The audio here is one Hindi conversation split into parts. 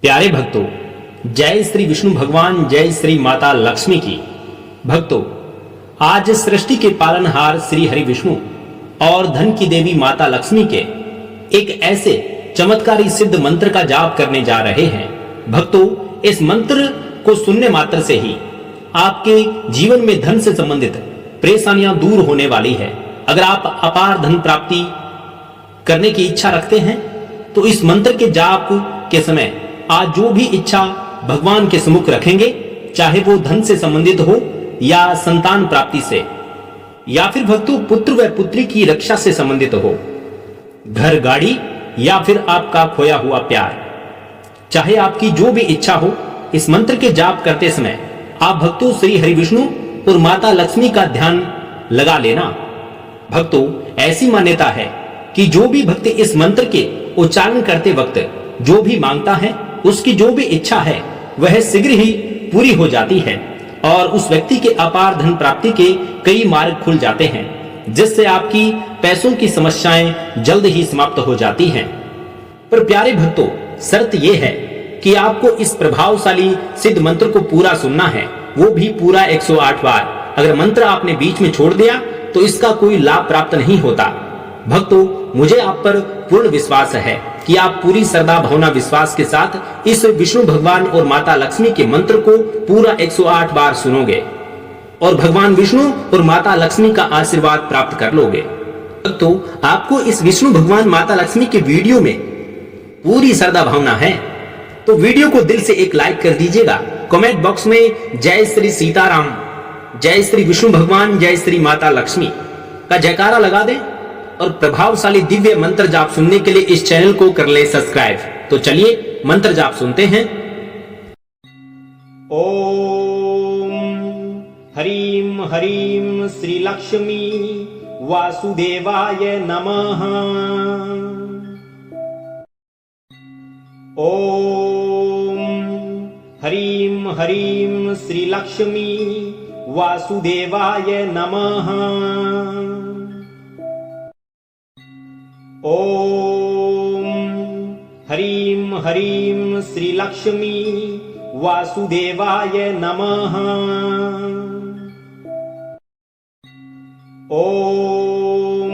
प्यारे भक्तों, जय श्री विष्णु भगवान, जय श्री माता लक्ष्मी की। भक्तों, आज सृष्टि के पालनहार श्री हरि विष्णु और धन की देवी माता लक्ष्मी के एक ऐसे चमत्कारी सिद्ध मंत्र का जाप करने जा रहे हैं। भक्तों, इस मंत्र को सुनने मात्र से ही आपके जीवन में धन से संबंधित परेशानियां दूर होने वाली है। अगर आप अपार धन प्राप्ति करने की इच्छा रखते हैं तो इस मंत्र के जाप के समय आज जो भी इच्छा भगवान के सम्मुख रखेंगे, चाहे वो धन से संबंधित हो या संतान प्राप्ति से, या फिर भक्तों पुत्र व पुत्री की रक्षा से संबंधित हो, घर गाड़ी या फिर आपका खोया हुआ प्यार, चाहे आपकी जो भी इच्छा हो, इस मंत्र के जाप करते समय आप भक्तों श्री हरि विष्णु और माता लक्ष्मी का ध्यान लगा लेना। भक्तों, ऐसी मान्यता है कि जो भी भक्त इस मंत्र के उच्चारण करते वक्त जो भी मांगता है, उसकी जो भी इच्छा है वह शीघ्र ही पूरी हो जाती है और उस व्यक्ति के अपार धन प्राप्ति के कई मार्ग खुल जाते हैं, जिससे आपकी पैसों की समस्याएं जल्द ही समाप्त हो जाती हैं। पर प्यारे भक्तों, शर्त यह है कि आपको इस प्रभावशाली सिद्ध मंत्र को पूरा सुनना है, वो भी पूरा 108 बार। अगर मंत्र आपने बीच में छोड़ दिया तो इसका कोई लाभ प्राप्त नहीं होता। भक्तों, मुझे आप पर पूर्ण विश्वास है कि आप पूरी श्रद्धा भावना विश्वास के साथ इस विष्णु भगवान और माता लक्ष्मी के मंत्र को पूरा 108 बार सुनोगे और भगवान विष्णु और माता लक्ष्मी का आशीर्वाद प्राप्त कर लोगे। भक्तों, आपको इस विष्णु भगवान माता लक्ष्मी के वीडियो में पूरी श्रद्धा भावना है तो वीडियो को दिल से एक लाइक कर दीजिएगा। कमेंट बॉक्स में जय श्री सीताराम, जय श्री विष्णु भगवान, जय श्री माता लक्ष्मी का जयकारा लगा दें और प्रभावशाली दिव्य मंत्र जाप सुनने के लिए इस चैनल को कर ले सब्सक्राइब। तो चलिए मंत्र जाप सुनते हैं। ओम हरीम हरीम श्री लक्ष्मी वासुदेवाय नमः। ओम हरीम हरीम श्री लक्ष्मी वासुदेवाय नमः। ओम हरीम हरीम श्री लक्ष्मी वासुदेवाय नमः। ओम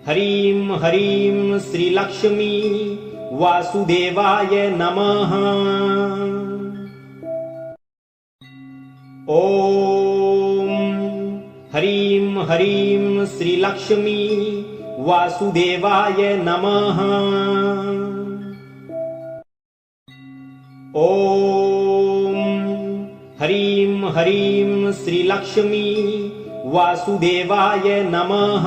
हरीम हरीम श्री लक्ष्मी वासुदेवाय नमः। ओम हरीम हरीम श्री लक्ष्मी वासुदेवाय नमः। ओम हरीम हरीम श्री लक्ष्मी वासुदेवाय नमः।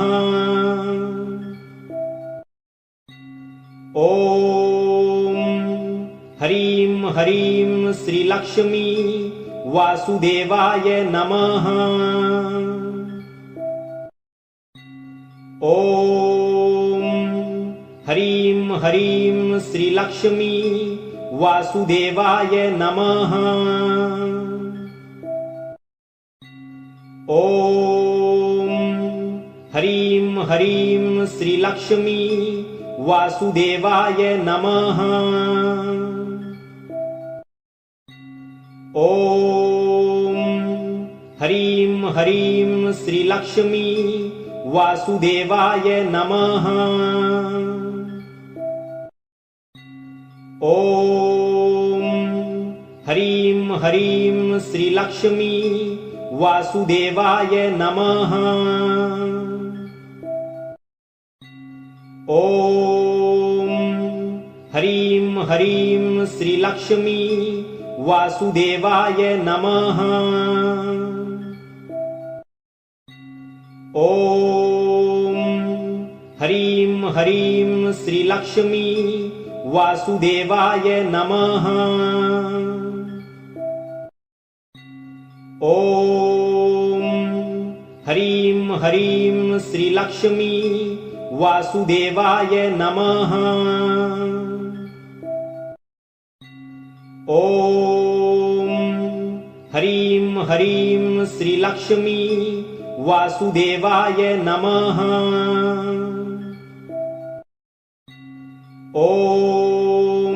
ओम हरीम हरीम श्री लक्ष्मी वासुदेवाय नमः। ओम हरीम हरीम श्री लक्ष्मी वासुदेवाय नमः। ओम हरीम हरीम श्री लक्ष्मी वासुदेवाय नमः। ओम हरीम हरीम श्री लक्ष्मी वासुदेवाय नमः। ओम हरीम हरीम श्री लक्ष्मी वासुदेवाय नमः। ओम हरीम हरीम श्री लक्ष्मी वासुदेवाय नमः। ओम हरीम हरीम श्री लक्ष्मी वासुदेवाय नमः। ओम हरीम हरीम श्री लक्ष्मी वासुदेवाय नमः। ओम हरीम हरीम श्री लक्ष्मी वासुदेवाय नमः। ओम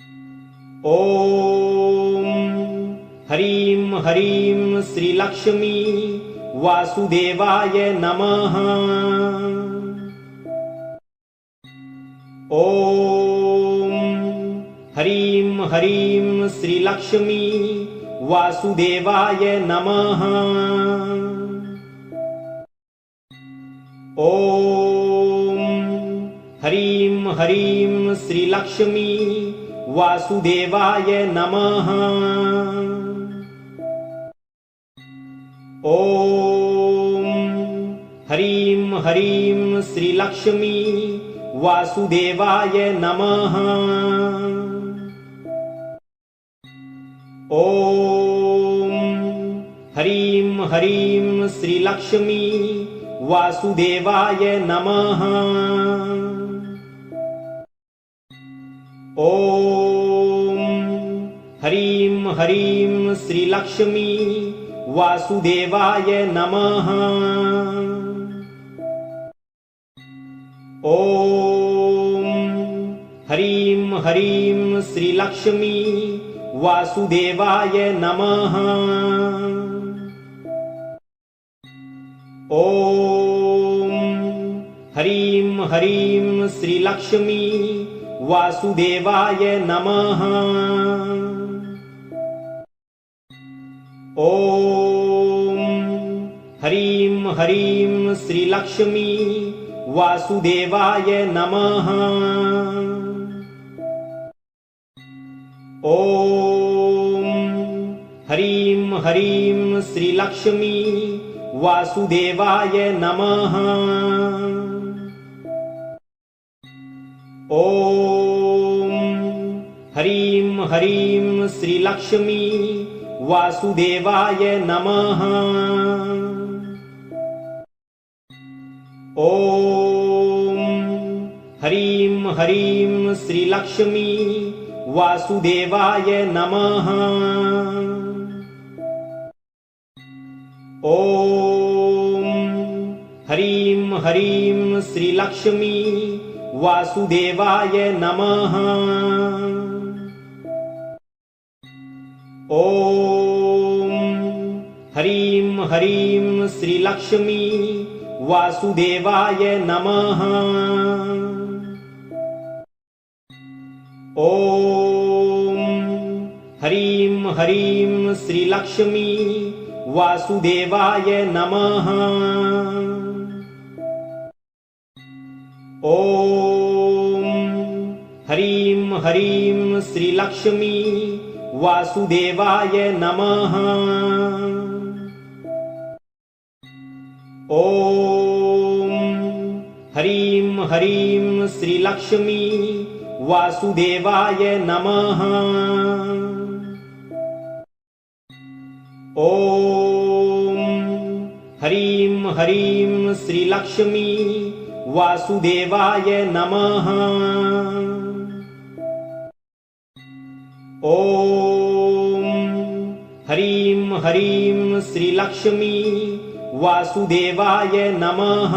ॐ ह्रीं ह्रीं श्रीलक्ष्मी वासुदेवाय नमः। ॐ ह्रीं ह्रीं श्रीलक्ष्मी वासुदेवाय नमः। ॐ ह्रीं ह्रीं श्रीलक्ष्मी वासुदेवाय नमः। ॐ ह्रीं ह्रीं श्रीलक्ष्मी वासुदेवाय नमः। ॐ ह्रीं ह्रीं श्रीलक्ष्मी वासुदेवाय नमः। ॐ ह्रीं ह्रीं श्रीलक्ष्मी वासुदेवाय नमः। ॐ ह्रीं ह्रीं श्रीलक्ष्मी वासुदेवाय नमः। ॐ ह्रीं ह्रीं श्रीलक्ष्मी वासुदेवाय नमः। ॐ ह्रीं ह्रीं श्रीलक्ष्मी वासुदेवाय नमः। ॐ ह्रीं ह्रीं श्रीलक्ष्मी वासुदेवाय नमः। ॐ ह्रीं ह्रीं श्रीलक्ष्मी वासुदेवाय नमः। ॐ ह्रीं ह्रीं श्रीलक्ष्मी वासुदेवाय नमः। ॐ ह्रीं ह्रीं श्रीलक्ष्मी वासुदेवाय नमः। ॐ ह्रीं ह्रीं श्रीलक्ष्मी वासुदेवाय नमः। ॐ ह्रीं ह्रीं श्रीलक्ष्मी वासुदेवाय नमः। ॐ ह्रीं ह्रीं श्रीलक्ष्मी वासुदेवाय नमः। ॐ ह्रीं ह्रीं श्रीलक्ष्मी वासुदेवाय नमः। ॐ ह्रीं ह्रीं श्रीलक्ष्मी वासुदेवाय नमः। ॐ ह्रीं ह्रीं श्रीलक्ष्मी वासुदेवाय नमः।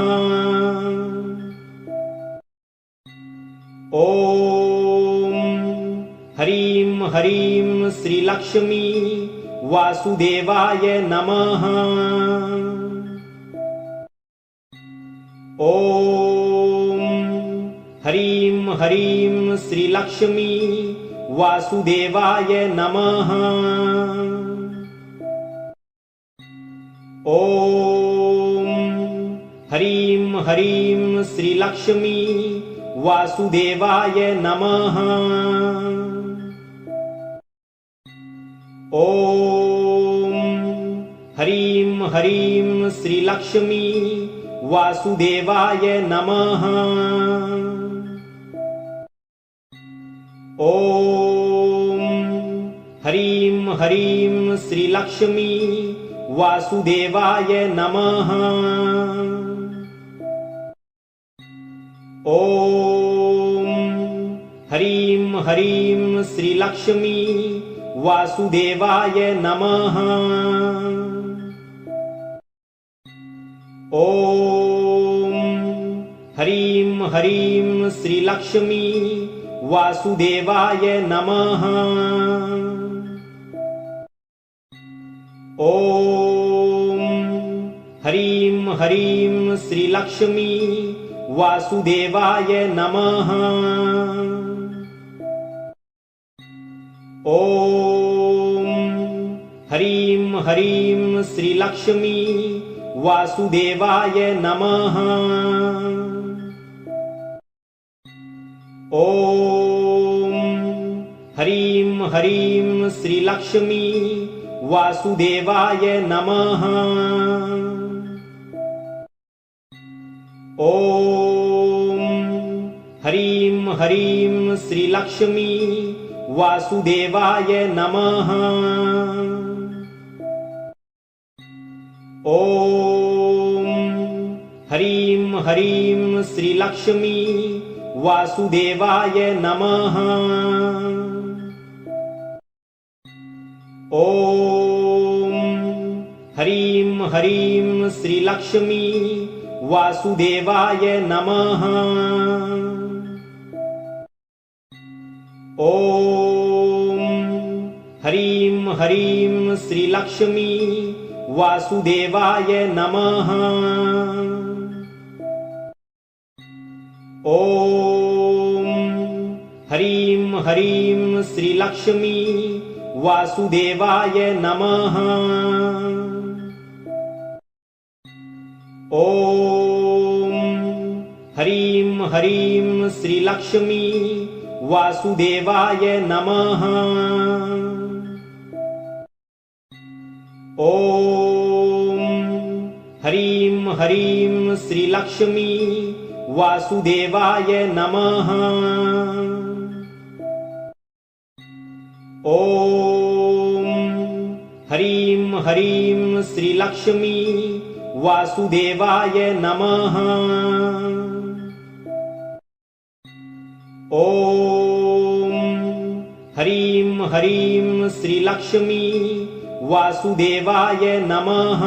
ॐ ह्रीं ह्रीं श्रीलक्ष्मी वासुदेवाय नमः। ॐ ह्रीं ह्रीं श्रीलक्ष्मी वासुदेवाय नमः। ॐ ह्रीं ह्रीं श्रीलक्ष्मी वासुदेवाय नमः। ॐ ह्रीं ह्रीं श्रीलक्ष्मी वासुदेवाय नमः। ॐ ह्रीं ह्रीं श्रीलक्ष्मी वासुदेवाय नमः। ॐ ह्रीं ह्रीं श्रीलक्ष्मी वासुदेवाय नमः। ॐ ह्रीं ह्रीं श्रीलक्ष्मी वासुदेवाय नमः। ॐ ह्रीं ह्रीं श्रीलक्ष्मी वासुदेवाय नमः। ॐ ह्रीं ह्रीं श्रीलक्ष्मी वासुदेवाय नमः। ॐ ह्रीं ह्रीं श्रीलक्ष्मी वासुदेवाय नमः। ॐ ह्रीं ह्रीं श्रीलक्ष्मी वासुदेवाय नमः। ॐ ह्रीं ह्रीं श्रीलक्ष्मी वासुदेवाय नमः। ॐ ह्रीं ह्रीं श्रीलक्ष्मी वासुदेवाय नमः। ॐ ह्रीं ह्रीं श्रीलक्ष्मी वासुदेवाय नमः। ॐ ह्रीं ह्रीं श्रीलक्ष्मी वासुदेवाय नमः। ॐ ह्रीं ह्रीं श्रीलक्ष्मी वासुदेवाय नमः। ॐ ह्रीं ह्रीं श्रीलक्ष्मी वासुदेवाय नमः। ॐ ह्रीं ह्रीं श्रीलक्ष्मी वासुदेवाय नमः। ॐ ह्रीं ह्रीं श्रीलक्ष्मी वासुदेवाय नमः।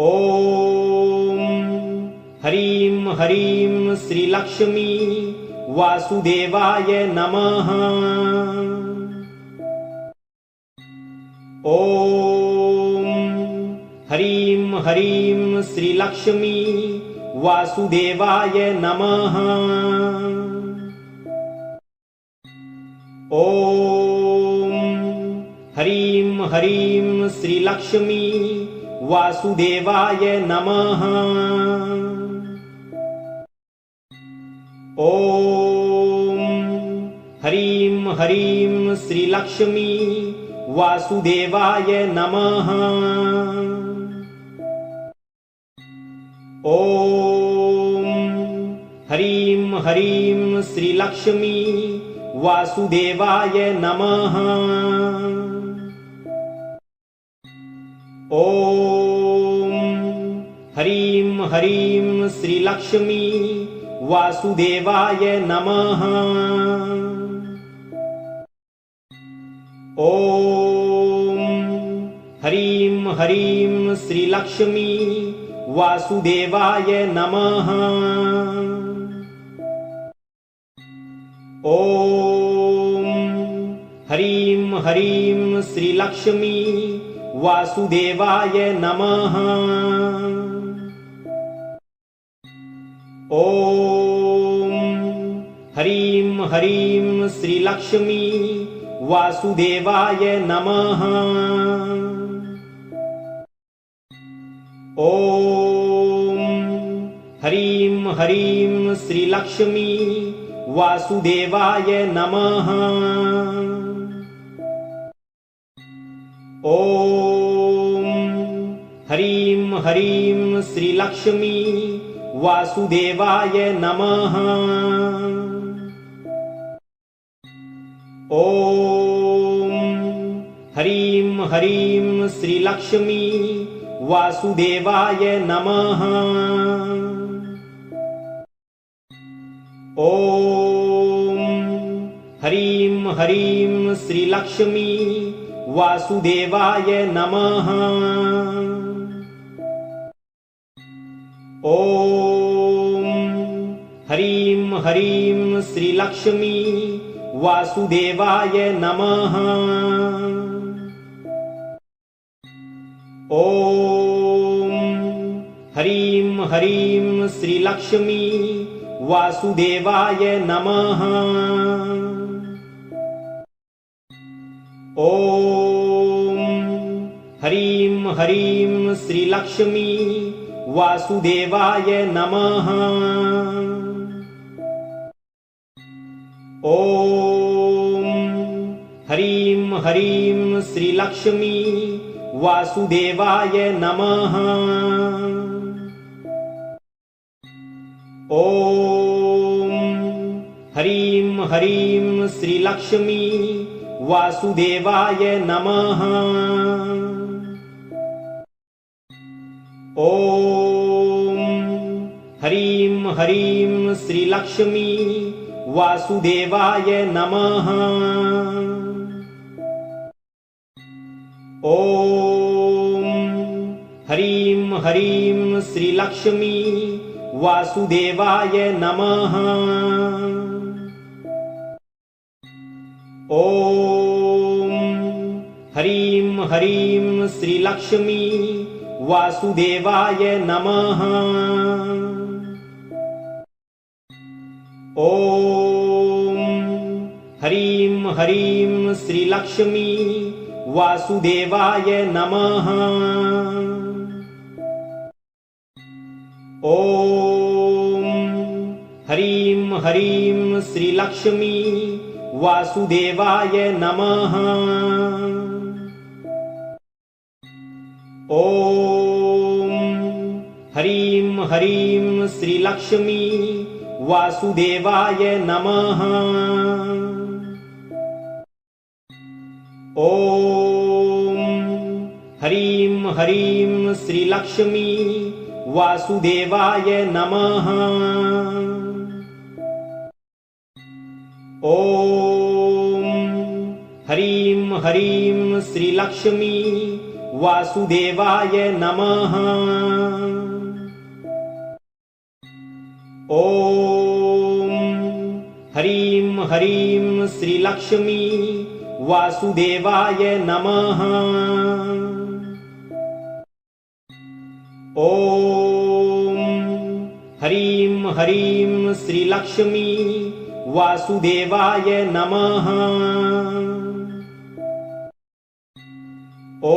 ॐ ह्रीं ह्रीं श्रीलक्ष्मी वासुदेवाय नमः। ॐ ह्रीं ह्रीं श्रीलक्ष्मी वासुदेवाय नमः। ॐ ह्रीं ह्रीं श्रीलक्ष्मी वासुदेवाय नमः। ॐ ह्रीं ह्रीं श्रीलक्ष्मी वासुदेवाय नमः। ॐ ह्रीं ह्रीं श्रीलक्ष्मी वासुदेवाय नमः। ॐ ह्रीं ह्रीं श्रीलक्ष्मी वासुदेवाय नमः। ॐ ह्रीं ह्रीं श्रीलक्ष्मी वासुदेवाय नमः। ॐ ह्रीं ह्रीं श्रीलक्ष्मी वासुदेवाय नमः। ॐ ह्रीं ह्रीं श्रीलक्ष्मी वासुदेवाय नमः। ॐ ह्रीं ह्रीं श्रीलक्ष्मी वासुदेवाय नमः। ॐ ह्रीं ह्रीं श्रीलक्ष्मी वासुदेवाय नमः। ॐ ह्रीं ह्रीं श्रीलक्ष्मी वासुदेवाय नमः। ॐ ह्रीं ह्रीं श्रीलक्ष्मी वासुदेवाय नमः। ॐ ह्रीं श्रीलक्ष्मी वासुदेवाय नमः। ॐ ह्रीं ह्रीं श्रीलक्ष्मी वासुदेवाय नमः। ॐ ह्रीं ह्रीं श्रीलक्ष्मी वासुदेवाय नमः। ॐ ह्रीं ह्रीं श्रीलक्ष्मी वासुदेवाय नमः। ॐ ह्रीं ह्रीं श्रीलक्ष्मी वासुदेवाय नमः। ॐ ह्रीं ह्रीं श्रीलक्ष्मी वासुदेवाय नमः। ॐ ह्रीं ह्रीं श्रीलक्ष्मी वासुदेवाय नमः। ॐ ह्रीं ह्रीं श्रीलक्ष्मी वासुदेवाय नमः। ॐ ह्रीं ह्रीं श्रीलक्ष्मी वासुदेवाय नमः। ॐ ह्रीं ह्रीं श्रीलक्ष्मी वासुदेवाय नमः। ॐ ह्रीं ह्रीं श्रीलक्ष्मी वासुदेवाय नमः। ॐ ह्रीं ह्रीं श्रीलक्ष्मी वासुदेवाय नमः। ॐ ह्रीं ह्रीं श्रीलक्ष्मी वासुदेवाय नमः। ॐ ह्रीं ह्रीं श्रीलक्ष्मी वासुदेवाय नमः। ॐ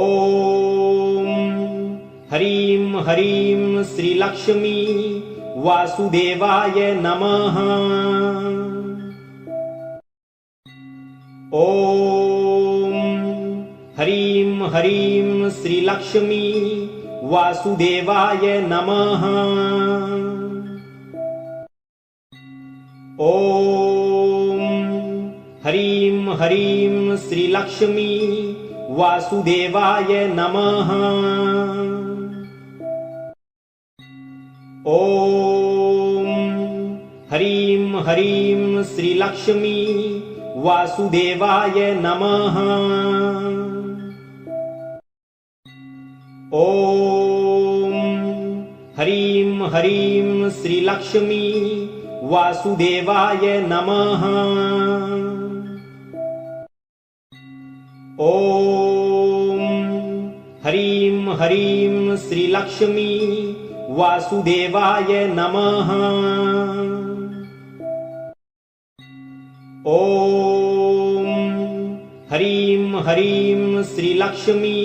ह्रीं ह्रीं श्रीलक्ष्मी वासुदेवाय नमः। ॐ ह्रीं ह्रीं श्रीलक्ष्मी वासुदेवाय नमः। ॐ ह्रीं ह्रीं श्रीलक्ष्मी वासुदेवाय नमः। ॐ ह्रीं ह्रीं श्रीलक्ष्मी वासुदेवाय नमः। ॐ ह्रीं ह्रीं श्रीलक्ष्मी वासुदेवाय नमः। ॐ ह्रीं ह्रीं श्रीलक्ष्मी वासुदेवाय नमः। ॐ ह्रीं ह्रीं श्रीलक्ष्मी वासुदेवाय नमः। ॐ ह्रीं ह्रीं श्रीलक्ष्मी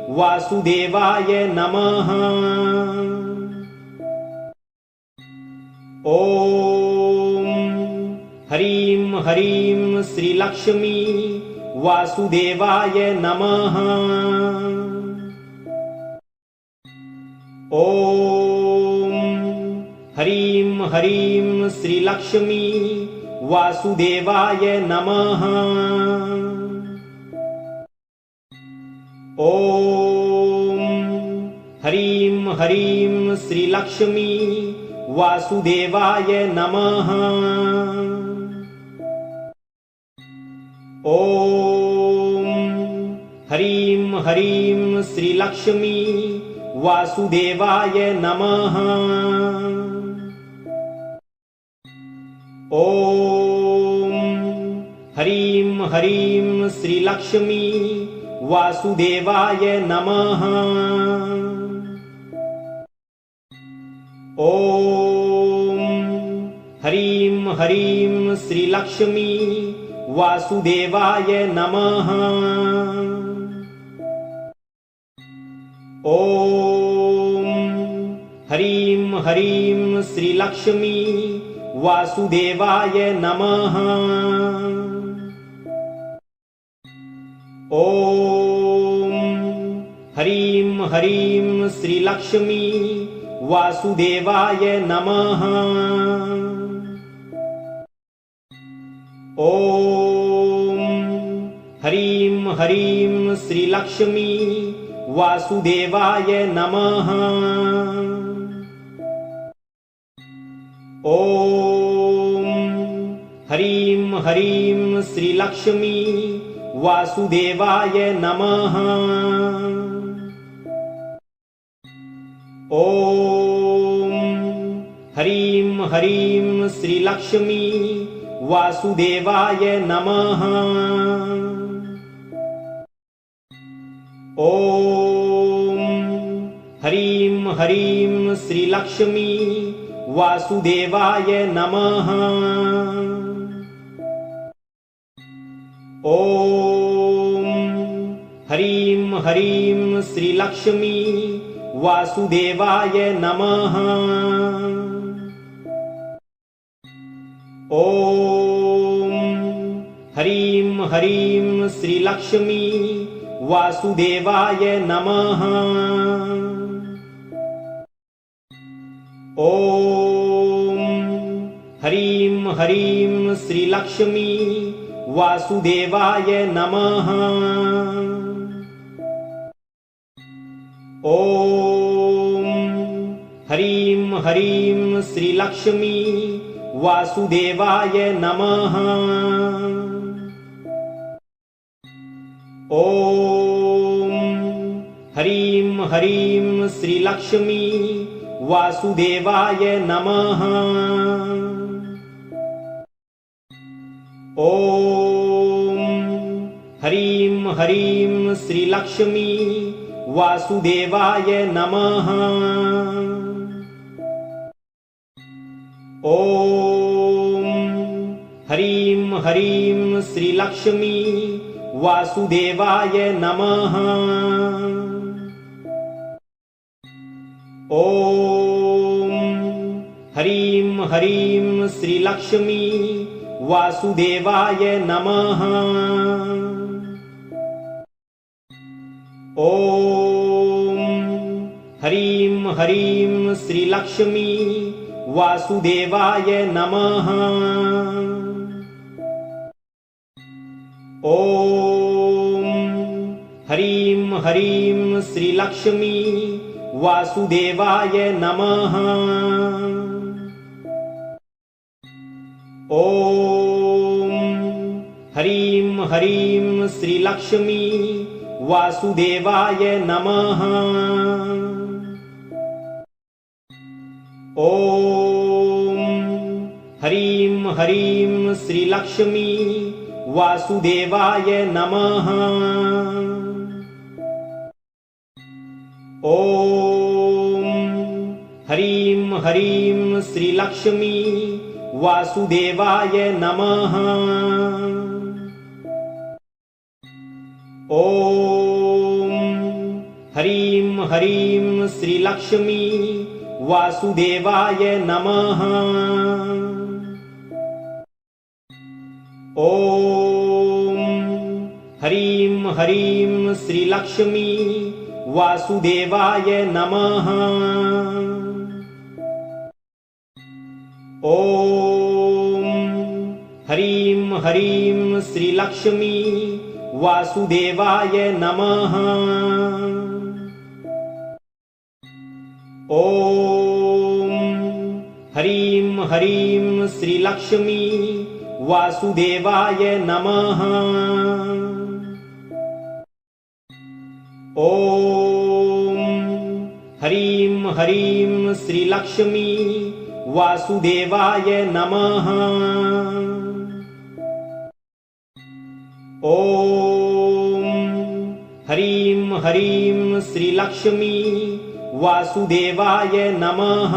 वासुदेवाय नमः। ॐ ह्रीं ह्रीं श्रीलक्ष्मी वासुदेवाय नमः। ॐ ह्रीं ह्रीं श्रीलक्ष्मी वासुदेवाय नमः। ॐ ह्रीं ह्रीं श्रीलक्ष्मी वासुदेवाय नमः। ॐ ह्रीं ह्रीं श्रीलक्ष्मी वासुदेवाय नमः। ॐ ह्रीं ह्रीं श्रीलक्ष्मी वासुदेवाय नमः। ॐ ह्रीं ह्रीं श्रीलक्ष्मी वासुदेवाय नमः। ॐ ह्रीं ह्रीं श्रीलक्ष्मी वासुदेवाय नमः। ॐ ह्रीं ह्रीं श्रीलक्ष्मी वासुदेवाय नमः। ॐ ह्रीं ह्रीं श्रीलक्ष्मी वासुदेवाय नमः। ॐ ह्रीं ह्रीं श्रीलक्ष्मी वासुदेवाय नमः। ॐ ह्रीं ह्रीं श्रीलक्ष्मी वासुदेवाय नमः। ॐ ह्रीं ह्रीं श्रीलक्ष्मी वासुदेवाय नमः। ॐ ह्रीं ह्रीं श्रीलक्ष्मी वासुदेवाय नमः। ॐ ह्रीं ह्रीं श्रीलक्ष्मी वासुदेवाय नमः। ॐ ह्रीं ह्रीं श्रीलक्ष्मी वासुदेवाय नमः। ॐ ह्रीं ह्रीं श्रीलक्ष्मी वासुदेवाय नमः। ॐ ह्रीं ह्रीं श्रीलक्ष्मी वासुदेवाय नमः। ॐ ह्रीं ह्रीं श्रीलक्ष्मी वासुदेवाय नमः। ॐ ह्रीं ह्रीं श्रीलक्ष्मी वासुदेवाय नमः। ॐ ह्रीं ह्रीं श्रीलक्ष्मी वासुदेवाय नमः। ॐ ह्रीं ह्रीं श्रीलक्ष्मी वासुदेवाय नमः। ॐ ह्रीं ह्रीं श्रीलक्ष्मी वासुदेवाय नमः। ॐ ह्रीं ह्रीं श्रीलक्ष्मी वासुदेवाय नमः। ॐ ह्रीं ह्रीं श्रीलक्ष्मी वासुदेवाय नमः। ॐ ह्रीं ह्रीं श्रीलक्ष्मी वासुदेवाय नमः। ॐ ह्रीं ह्रीं श्रीलक्ष्मी वासुदेवाय नमः। ॐ ह्रीं ह्रीं श्रीलक्ष्मी वासुदेवाय नमः। ॐ ह्रीं ह्रीं श्रीलक्ष्मी वासुदेवाय नमः। ॐ ह्रीं ह्रीं श्रीलक्ष्मी वासुदेवाय नमः। ॐ ह्रीं ह्रीं श्रीलक्ष्मी वासुदेवाय नमः। ॐ ह्रीं ह्रीं श्रीलक्ष्मी वासुदेवाय नमः।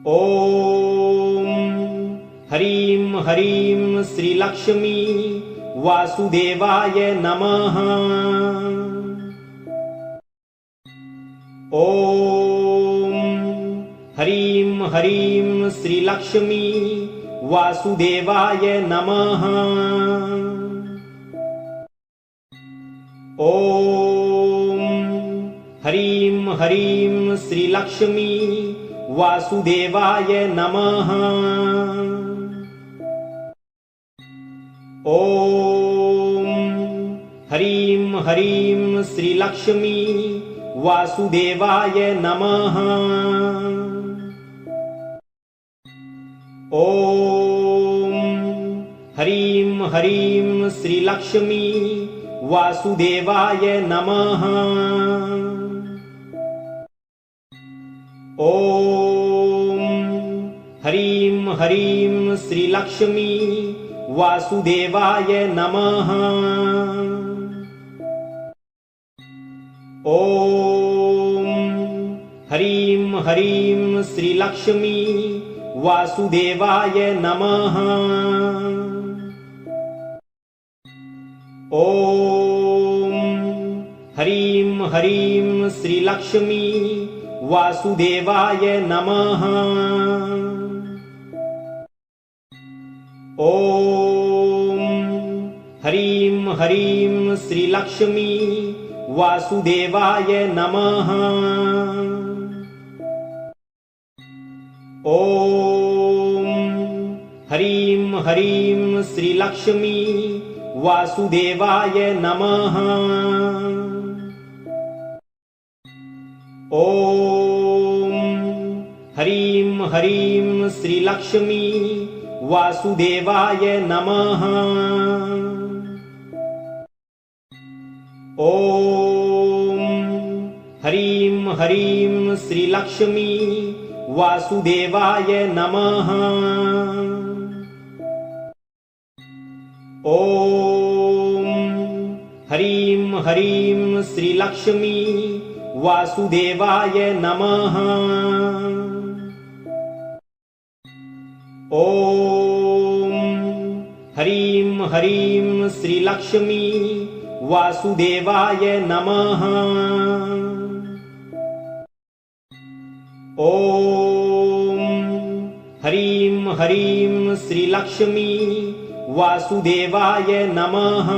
ॐ ह्रीं ह्रीं श्रीलक्ष्मी वासुदेवाय नमः। ॐ ह्रीं ह्रीं श्रीलक्ष्मी वासुदेवाय नमः। ॐ ह्रीं ह्रीं श्रीलक्ष्मी वासुदेवाय नमः। ॐ ह्रीं ह्रीं श्रीलक्ष्मी वासुदेवाय नमः। ॐ ह्रीं ह्रीं श्रीलक्ष्मी वासुदेवाय नमः। ॐ ह्रीं ह्रीं श्रीलक्ष्मी वासुदेवाय नमः। ॐ ह्रीं ह्रीं श्रीलक्ष्मी वासुदेवाय नमः। ॐ ह्रीं ह्रीं श्रीलक्ष्मी वासुदेवाय नमः। ॐ ह्रीं ह्रीं श्रीलक्ष्मी वासुदेवाय नमः। ॐ ह्रीं ह्रीं श्रीलक्ष्मी वासुदेवाय नमः। ॐ ह्रीं ह्रीं श्रीलक्ष्मी वासुदेवाय नमः। ॐ ह्रीं ह्रीं श्रीलक्ष्मी वासुदेवाय नमः। ॐ ह्रीं ह्रीं श्रीलक्ष्मी वासुदेवाय नमः। ॐ ह्रीं ह्रीं श्रीलक्ष्मी वासुदेवाय नमः। ॐ ह्रीं ह्रीं श्रीलक्ष्मी वासुदेवाय नमः।